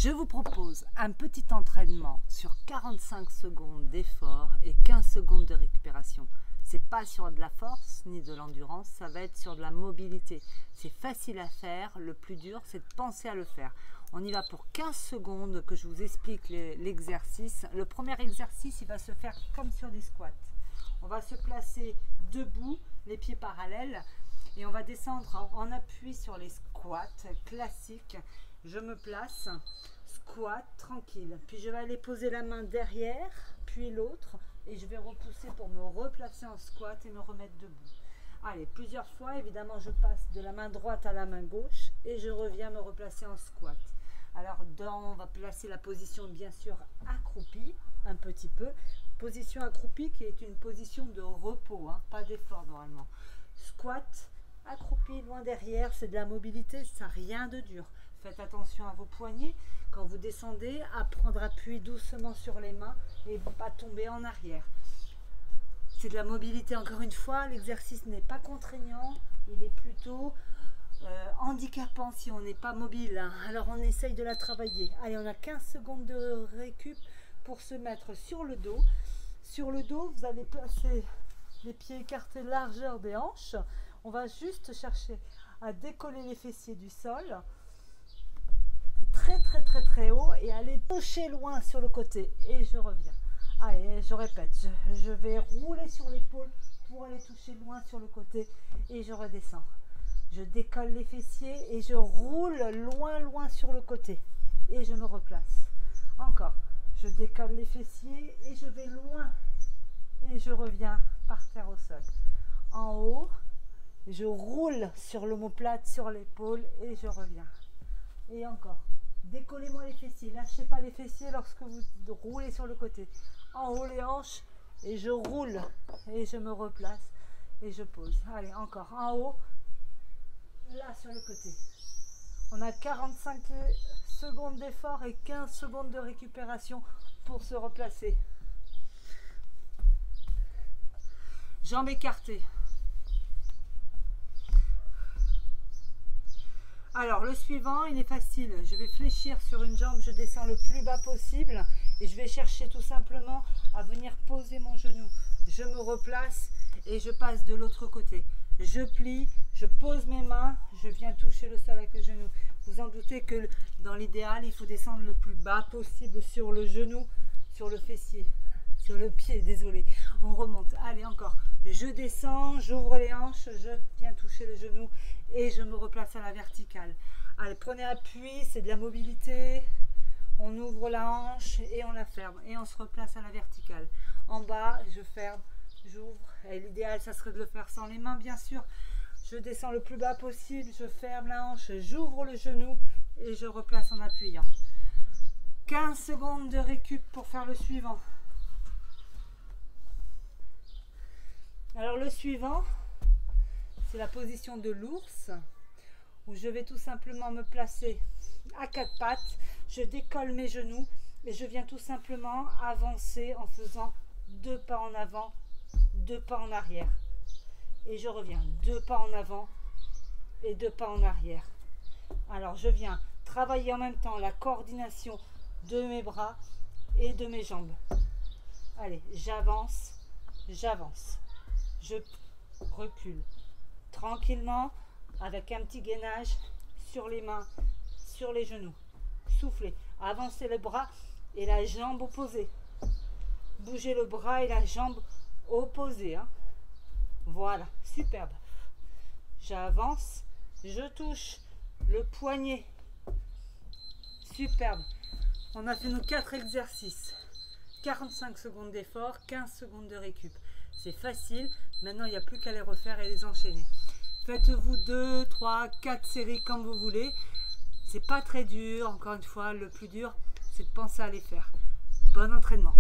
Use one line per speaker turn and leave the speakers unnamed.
Je vous propose un petit entraînement sur 45 secondes d'effort et 15 secondes de récupération. C'est pas sur de la force ni de l'endurance, ça va être sur de la mobilité. C'est facile à faire, le plus dur c'est de penser à le faire. On y va pour 15 secondes que je vous explique l'exercice. Le premier exercice, il va se faire comme sur des squats. On va se placer debout, les pieds parallèles, et on va descendre en appui sur les squats classiques. Je me place, squat, tranquille. Puis je vais aller poser la main derrière, puis l'autre, et je vais repousser pour me replacer en squat et me remettre debout. Allez, plusieurs fois, évidemment, je passe de la main droite à la main gauche et je reviens me replacer en squat. Alors, on va placer la position, bien sûr, accroupie, un petit peu. Position accroupie qui est une position de repos, hein, pas d'effort normalement. Squat, accroupi, loin derrière, c'est de la mobilité, ça n'a rien de dur. Faites attention à vos poignets quand vous descendez, à prendre appui doucement sur les mains et pas tomber en arrière. C'est de la mobilité, encore une fois, l'exercice n'est pas contraignant, il est plutôt handicapant si on n'est pas mobile, hein. Alors on essaye de la travailler. Allez, on a 15 secondes de récup pour se mettre sur le dos. Sur le dos, vous allez placer les pieds écartés largeur des hanches. On va juste chercher à décoller les fessiers du sol. Très haut et aller toucher loin sur le côté et je reviens. Allez, je répète, je vais rouler sur l'épaule pour aller toucher loin sur le côté et je redescends. Je décolle les fessiers et je roule loin sur le côté et je me replace. Encore, je décolle les fessiers et je vais loin et je reviens par terre au sol. En haut, je roule sur l'omoplate, sur l'épaule et je reviens. Et encore. Décollez-moi les fessiers, lâchez pas les fessiers lorsque vous roulez sur le côté. En haut les hanches et je roule et je me replace et je pose. Allez, encore en haut, là sur le côté. On a 45 secondes d'effort et 15 secondes de récupération pour se replacer. Jambes écartées. Alors le suivant, il est facile, je vais fléchir sur une jambe, je descends le plus bas possible et je vais chercher tout simplement à venir poser mon genou. Je me replace et je passe de l'autre côté. Je plie, je pose mes mains, je viens toucher le sol avec le genou. Vous en doutez que dans l'idéal, il faut descendre le plus bas possible sur le genou, sur le fessier, sur le pied, désolé. On remonte, allez encore. Je descends, j'ouvre les hanches, je viens toucher le genou et je me replace à la verticale. Allez, prenez appui, c'est de la mobilité. On ouvre la hanche et on la ferme et on se replace à la verticale. En bas, je ferme, j'ouvre. Et l'idéal, ça serait de le faire sans les mains, bien sûr. Je descends le plus bas possible, je ferme la hanche, j'ouvre le genou et je replace en appuyant. 15 secondes de récup pour faire le suivant. Alors le suivant, c'est la position de l'ours, où je vais tout simplement me placer à quatre pattes, je décolle mes genoux et je viens tout simplement avancer en faisant 2 pas en avant, 2 pas en arrière. Et je reviens, 2 pas en avant et 2 pas en arrière. Alors je viens travailler en même temps la coordination de mes bras et de mes jambes. Allez, j'avance, je recule tranquillement avec un petit gainage sur les mains, sur les genoux. Soufflez, avancez le bras et la jambe opposée. Bougez le bras et la jambe opposée, hein. Voilà, superbe. J'avance, je touche le poignet. Superbe. On a fait nos 4 exercices. 45 secondes d'effort, 15 secondes de récup. C'est facile. Maintenant, il n'y a plus qu'à les refaire et les enchaîner. Faites-vous 2, 3, 4 séries comme vous voulez. C'est pas très dur. Encore une fois, le plus dur, c'est de penser à les faire. Bon entraînement.